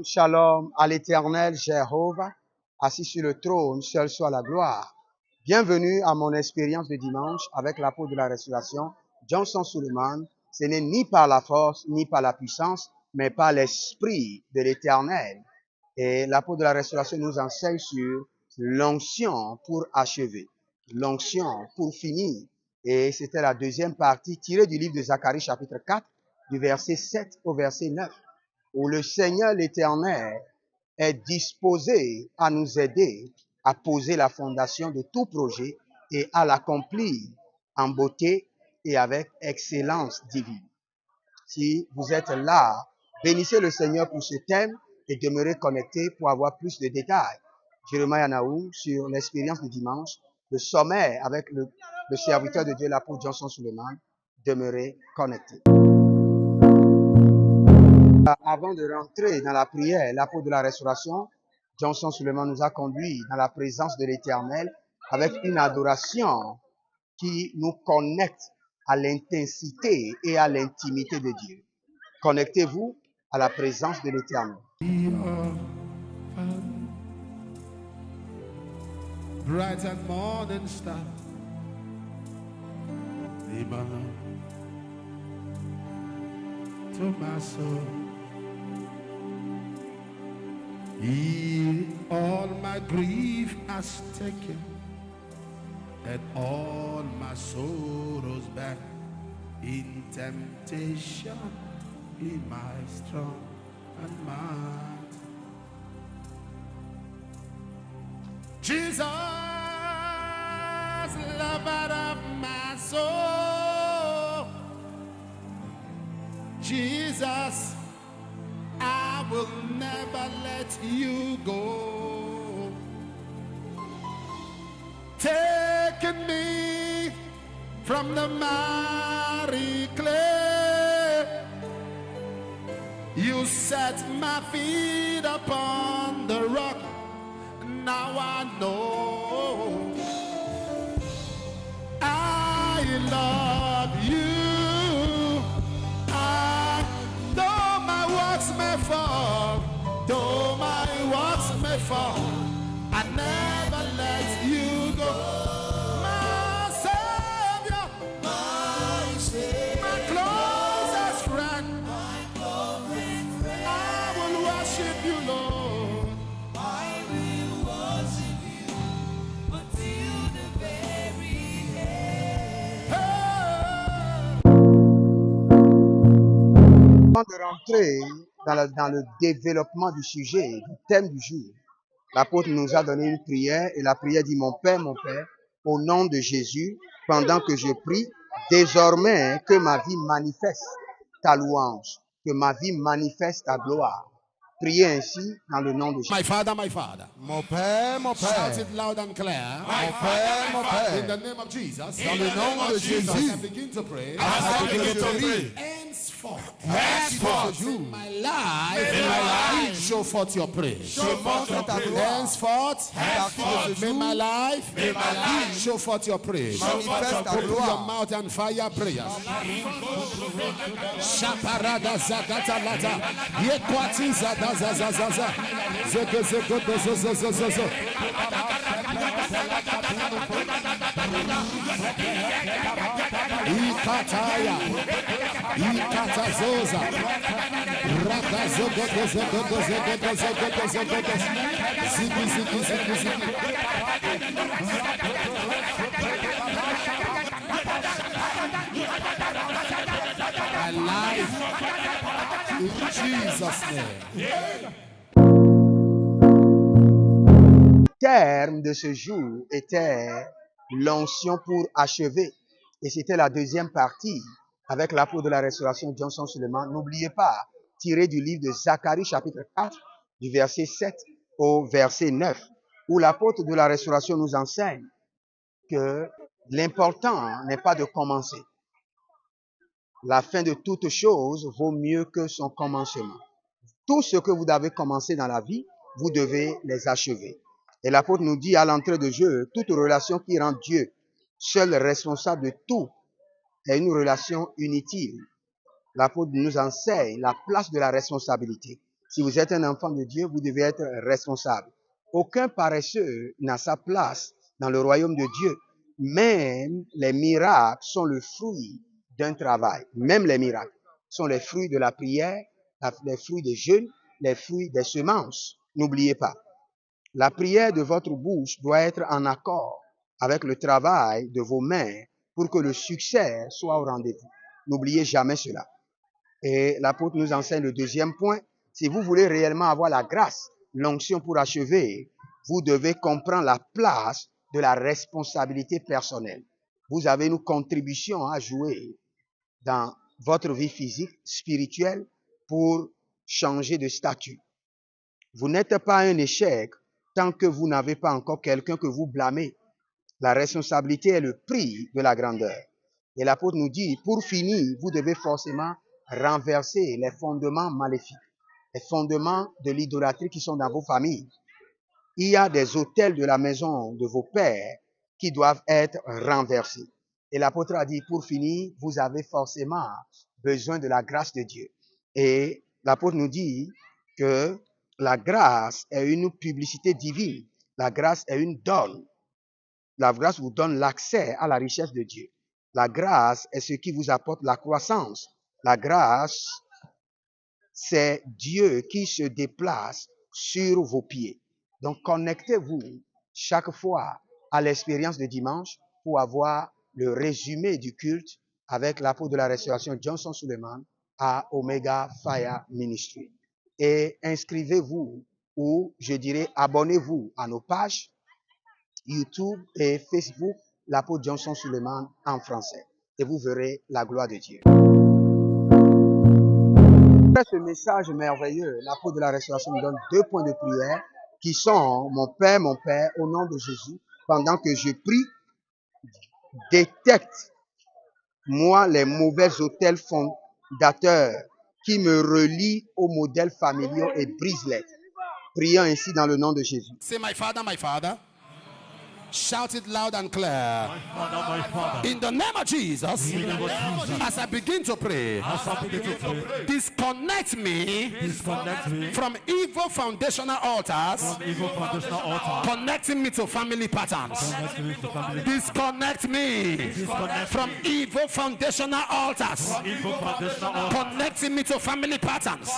Shalom à l'Éternel Jéhovah, assis sur le trône, seul soit la gloire. Bienvenue à mon expérience de dimanche avec l'apôtre de la restauration, Johnson Suleiman. Ce n'est ni par la force, ni par la puissance, mais par l'Esprit de l'Éternel. Et l'apôtre de la restauration nous enseigne sur l'onction pour achever, l'onction pour finir. Et c'était la deuxième partie tirée du livre de Zacharie chapitre 4, du verset 7 au verset 9. Où le Seigneur l'Éternel est disposé à nous aider à poser la fondation de tout projet et à l'accomplir en beauté et avec excellence divine. Si vous êtes là, bénissez le Seigneur pour ce thème et demeurez connectés pour avoir plus de détails. Jérémie Naoum sur l'expérience du dimanche, le sommaire avec le serviteur de Dieu, l'apôtre Johnson Suleiman, demeurez connectés. Avant de rentrer dans la prière, l'apôtre de la restauration, Johnson Suleiman nous a conduits dans la présence de l'Éternel avec une adoration qui nous connecte à l'intensité et à l'intimité de Dieu. Connectez-vous à la présence de l'Éternel. Bright and morning star, to my soul. All my grief has taken, and all my sorrows back. In temptation, be my strong and might. Jesus, lover of my soul. Jesus, I will never let you go. Taking me from the miry clay, you set my feet upon the rock. Now I know I love you. Though my works may fall, though my works may fall, I never let you go. My Savior, my closest friend, I will worship you, Lord. Avant de rentrer dans le développement du sujet, du thème du jour, l'apôtre nous a donné une prière et la prière dit: mon Père, au nom de Jésus, pendant que je prie, désormais que ma vie manifeste ta louange, que ma vie manifeste ta gloire. Priez ainsi dans le nom de Jésus. My Father, my Father. Mon Père, mon Shout Père. it loud and clear. Mon Père, mon In the Père. name of Jesus. Dans le nom de Jésus. I begin to pray. Afin que je prie. Henceforth, in my life, show forth your praise. Je montre ta gloire. Henceforth, may my life, show forth your praise. Manifeste ta Open your gloire. mouth and fire prayers. Shaparada zakata lata. Yekwati zadazazazaza. Zego zego dozo zozo zozo. Ikataya. Ikatazoza. Rakazogo dozo dozo zogo dozo dozo dozo. Zigi zigi zigi zigi. My life in Jesus' name. Le terme de ce jour était l'onction pour achever. Et c'était la deuxième partie avec l'apôtre de la restauration Johnson Suleiman. N'oubliez pas, tiré du livre de Zacharie chapitre 4, du verset 7 au verset 9, où l'apôtre de la restauration nous enseigne que l'important n'est pas de commencer. La fin de toute chose vaut mieux que son commencement. Tout ce que vous avez commencé dans la vie, vous devez les achever. Et l'apôtre nous dit à l'entrée de jeu, toute relation qui rend Dieu seul responsable de tout est une relation inutile. L'apôtre nous enseigne la place de la responsabilité. Si vous êtes un enfant de Dieu, vous devez être responsable. Aucun paresseux n'a sa place dans le royaume de Dieu. Même les miracles sont le fruit d'un travail. Même les miracles sont les fruits de la prière, les fruits des jeûnes, les fruits des semences. N'oubliez pas, la prière de votre bouche doit être en accord avec le travail de vos mains pour que le succès soit au rendez-vous. N'oubliez jamais cela. Et l'apôtre nous enseigne le deuxième point. Si vous voulez réellement avoir la grâce, l'onction pour achever, vous devez comprendre la place de la responsabilité personnelle. Vous avez une contribution à jouer dans votre vie physique, spirituelle, pour changer de statut. Vous n'êtes pas un échec tant que vous n'avez pas encore quelqu'un que vous blâmez. La responsabilité est le prix de la grandeur. Et l'apôtre nous dit, pour finir, vous devez forcément renverser les fondements maléfiques, les fondements de l'idolâtrie qui sont dans vos familles. Il y a des autels de la maison de vos pères qui doivent être renversés. Et l'apôtre a dit, pour finir, vous avez forcément besoin de la grâce de Dieu. Et l'apôtre nous dit que la grâce est une publicité divine. La grâce est une donne. La grâce vous donne l'accès à la richesse de Dieu. La grâce est ce qui vous apporte la croissance. La grâce, c'est Dieu qui se déplace sur vos pieds. Donc, connectez-vous chaque fois à l'expérience de dimanche pour avoir le résumé du culte avec l'apôtre de la restauration Johnson Suleiman à Omega Fire Ministry. Et inscrivez-vous ou, je dirais, abonnez-vous à nos pages YouTube et Facebook, l'apôtre Johnson Suleiman en français. Et vous verrez la gloire de Dieu. Après ce message merveilleux, l'apôtre de la restauration nous donne 2 points de prière qui sont mon Père, au nom de Jésus, pendant que je prie, détecte moi les mauvais autels fondateurs qui me relient aux modèles familiaux et brise-les. Prions ainsi dans le nom de Jésus. Say, my Father. Shout it loud and clear. My Father. In the name of Jesus, as I begin to pray, disconnect me from evil foundational altars, connecting me to family patterns. Disconnect me from evil foundational altars, connecting me to family patterns.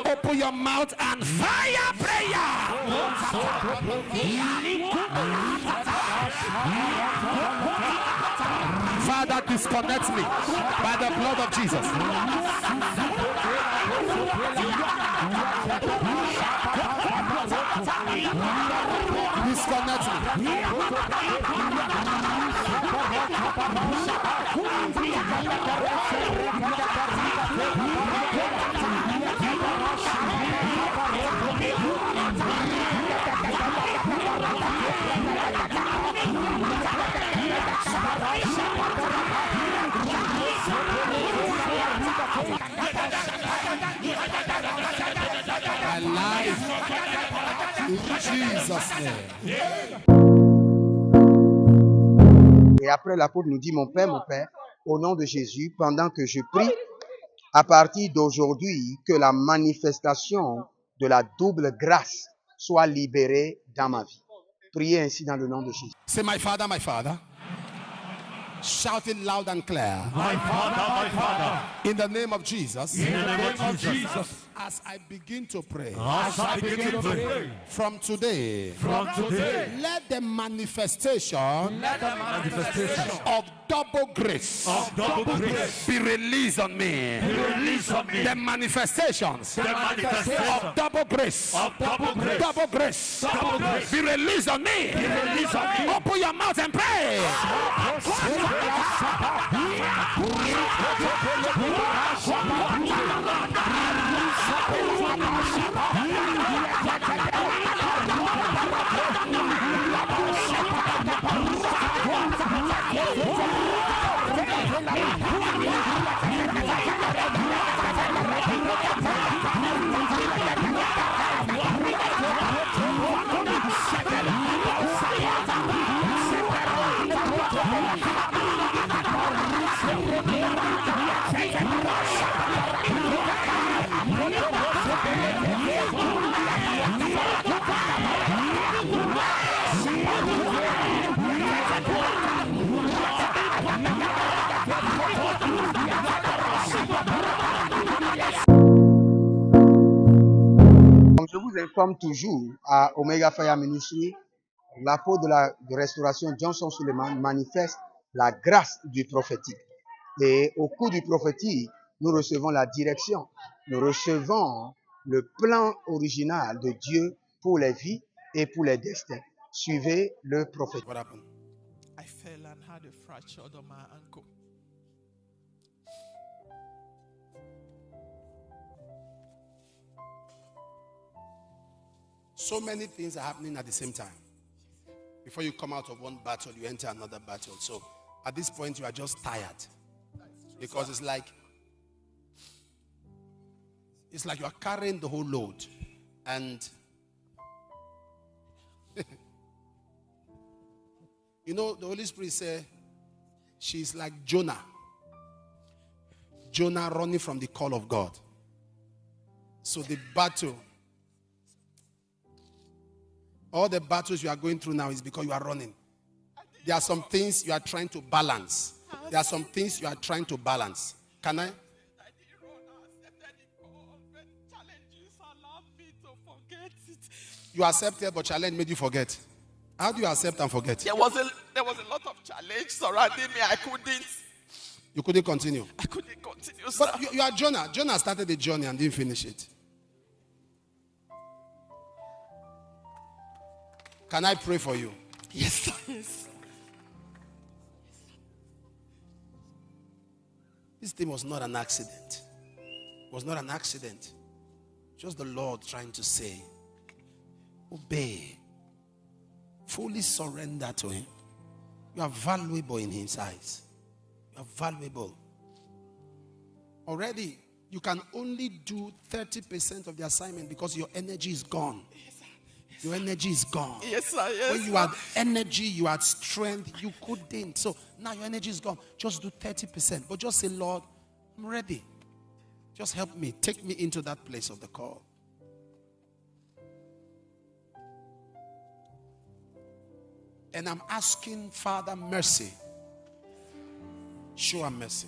Open your mouth and fire prayer. Father, disconnect me by the blood of Jesus. Disconnect me. My life in Jesus' name. Et après, l'apôtre nous dit, mon Père, au nom de Jésus, pendant que je prie, à partir d'aujourd'hui, que la manifestation de la double grâce soit libérée dans ma vie. Priez ainsi dans le nom de Jésus. Say, my Father. Shout it loud and clear. My Father. In the name of Jesus. In the name of Jesus. As I begin to pray. As I begin to pray. From today. Let the manifestation of double grace. Be released on me. The manifestations of double grace. Double grace. Be released on me. Open your mouth and pray. informe toujours à Omega Fire Ministry, l'apôtre de restauration Johnson Suleiman manifeste la grâce du prophétique. Et au cours du prophétique, nous recevons la direction, nous recevons le plan original de Dieu pour les vies et pour les destins. Suivez le prophète. What happened? I fell and had a fracture on my ankle. So many things are happening at the same time. Before you come out of one battle, you enter another battle. So at this point, you are just tired. Because it's like you are carrying the whole load. And you know, the Holy Spirit said she's like Jonah. Jonah running from the call of God. So the battle, all the battles you are going through now is because you are running. There are some things you are trying to balance. There are some things you are trying to balance. Can I? I didn't run. I accepted the call. When challenges allowed me to forget it. You accepted, but challenge made you forget. How do you accept and forget? There was a lot of challenge surrounding me. You couldn't continue. I couldn't continue, sir. But you are Jonah. Jonah started the journey and didn't finish it. Can I pray for you? Yes, sir. Yes. This thing was not an accident. It was not an accident. Just the Lord trying to say, obey. Fully surrender to Him. You are valuable in His eyes. You are valuable. Already, you can only do 30% of the assignment because your energy is gone. Your energy is gone. Yes, sir. Yes, when you had energy, you had strength, you couldn't. So now your energy is gone. Just do 30%. But just say, Lord, I'm ready. Just help me. Take me into that place of the call. And I'm asking Father mercy. Show him mercy.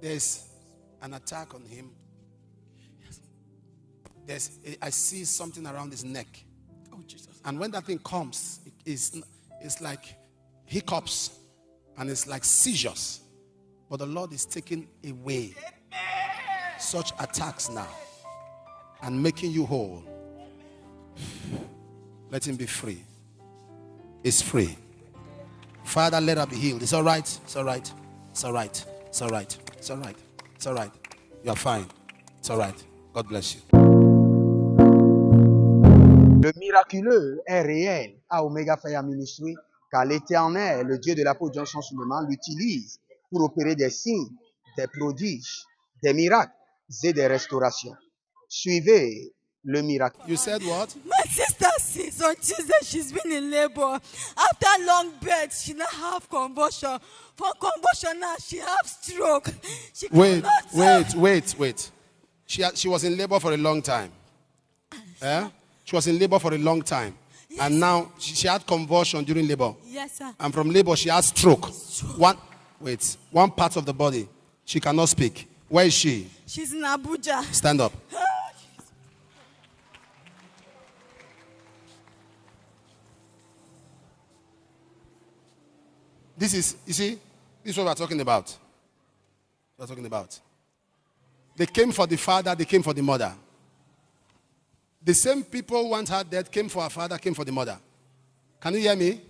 There's an attack on him. I see something around his neck. Oh, Jesus. And when that thing comes, it's like hiccups and it's like seizures. But the Lord is taking away such attacks now and making you whole. Let him be free. It's free. Father, let her be healed. It's all right. It's all right. It's all right. It's all right. It's all right. It's all right. You are fine. It's all right. God bless you. Le miraculeux est réel à Omega Fire Ministry, car l'Éternel, le Dieu de l'apôtre Johnson Suleiman, l'utilise pour opérer des signes, des prodiges, des miracles et des restaurations. Suivez le miracle. You said what? My sister says on Tuesday she's been in labor. After long bed, she now have convulsion. For convulsion now, she have stroke. She Wait. cannot- She was in labor for a long time. Eh? She was in labor for a long time. Yes. And now she had convulsion during labor. Yes, sir. And from labor, she had stroke. One part of the body. She cannot speak. Where is she? She's in Abuja. Stand up. This is what we're talking about. We're talking about. They came for the father, they came for the mother. The same people who want her dead came for her father, came for the mother. Can you hear me?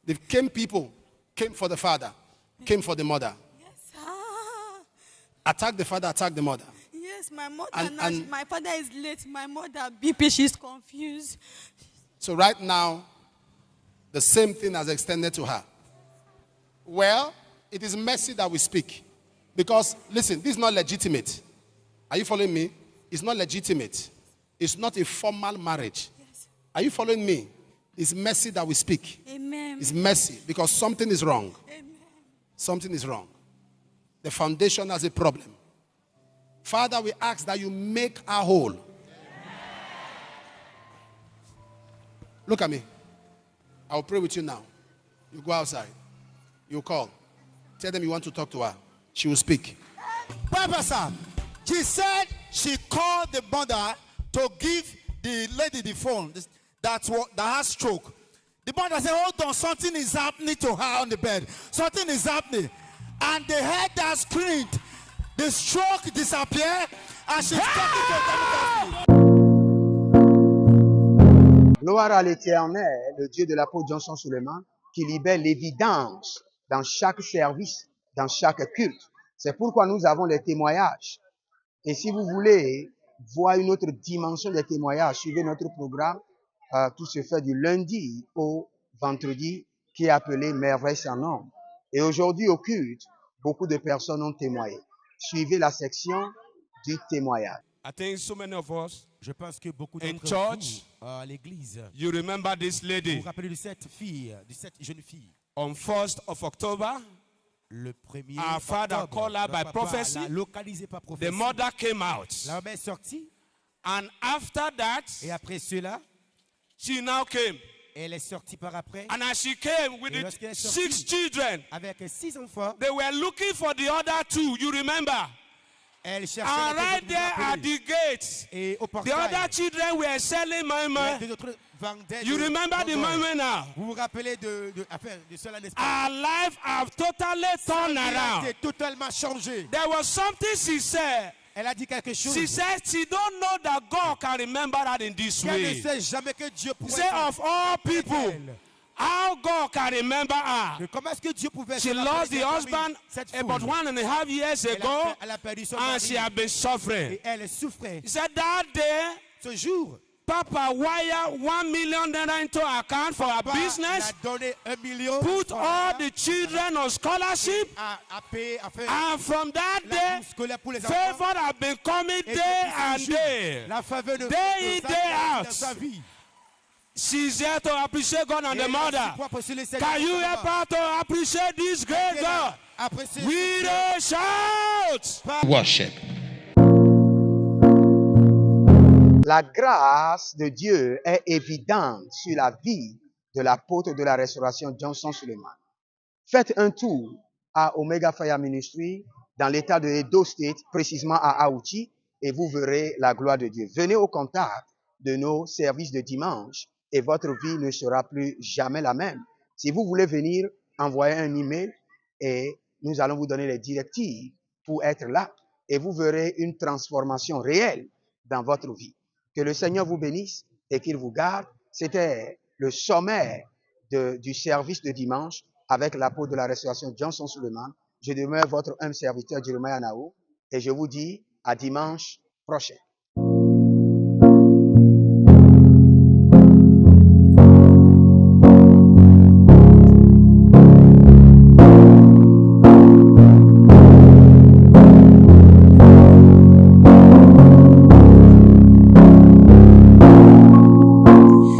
The people came for the father, came for the mother. Yes, sir. Attack the father, attack the mother. Yes, my mother And- my father is late. My mother BP, she's confused. So right now, the same thing has extended to her. Well, it is mercy that we speak. Because, listen, this is not legitimate. Are you following me? It's not legitimate. It's not a formal marriage. Yes. Are you following me? It's mercy that we speak. Amen. It's mercy because something is wrong. Amen. Something is wrong. The foundation has a problem. Father, we ask that you make her whole. Look at me. I'll pray with you now. You go outside. You call. Tell them you want to talk to her. She will speak. Papa, sir, She said she called the mother to give the lady the phone that has stroke. The mother said, hold on, something is happening to her on the bed. Something is happening. And they heard that scream. The stroke disappeared and she's talking to them. Gloire à l'Éternel, le Dieu de l'apôtre Johnson Suleiman, qui libère l'évidence dans chaque service, dans chaque culte. C'est pourquoi nous avons les témoignages. Et si vous voulez voir une autre dimension des témoignages, suivez notre programme. Tout se fait du lundi au vendredi, qui est appelé Merveille sans nombre. Et aujourd'hui au culte, beaucoup de personnes ont témoigné. Suivez la section du témoignage. I think so many of us, Je pense que beaucoup In d'entre church, vous, à l'église, you remember this vous lady vous rappelez de cette fille, de cette jeune fille. on 1st of October. Le 1er Our father octobre, called her notre by papa prophecy. l'a localisée par prophétie. The mother came out. La mère est sortie And after that, et après cela, she now came. elle est sortie par après And as she came with Et the lorsqu'elle est 6 sortie, children, avec 6 enfants. they were looking for the other 2. You remember? Elle cherchait And les right deux there autres at appelés. the gate, Et au the portail, other children were selling mama. les deux autres vendaient You de remember the bonbons. mama now? Vous vous rappelez de cela, n'est-ce pas? Our life have totally turned Elle a around. été totalement changée. There was something she said. Elle a dit quelque chose. She said she don't know that God can remember that in this Elle ne way. sait jamais que Dieu She pouvait said of all people, elle. how God can remember her. Que comment est-ce que Dieu pouvait She se rappeler lost the cette famille, husband cette about foule. 1.5 years ago, Elle a perdu son and mari she had been suffering. et elle souffrait. He said that day, Ce jour, Papa wired 1 million naira into her account for her Papa business, a donné 1 million. put all the children on scholarship, a payé, a fait and from that la day, bourse scolaire pour les enfants. favor have been coming Et day depuis and ce jour, day. la faveur de Day in, sa day vie, out. dans sa vie. She's here to appreciate God and Et the mother. elle pourra postuler cette Can you maman. help her to appreciate this great God? Appréciez We don't shout. Worship. La grâce de Dieu est évidente sur la vie de l'apôtre de la restauration Johnson Suleiman. Faites un tour à Omega Fire Ministry dans l'état de Edo State, précisément à Auchi, et vous verrez la gloire de Dieu. Venez au contact de nos services de dimanche et votre vie ne sera plus jamais la même. Si vous voulez venir, envoyez un email et nous allons vous donner les directives pour être là et vous verrez une transformation réelle dans votre vie. Que le Seigneur vous bénisse et qu'il vous garde. C'était le sommaire du service de dimanche avec l'apôtre de la restauration Johnson Suleiman. Je demeure votre humble serviteur Jeremiah Nao et je vous dis à dimanche prochain.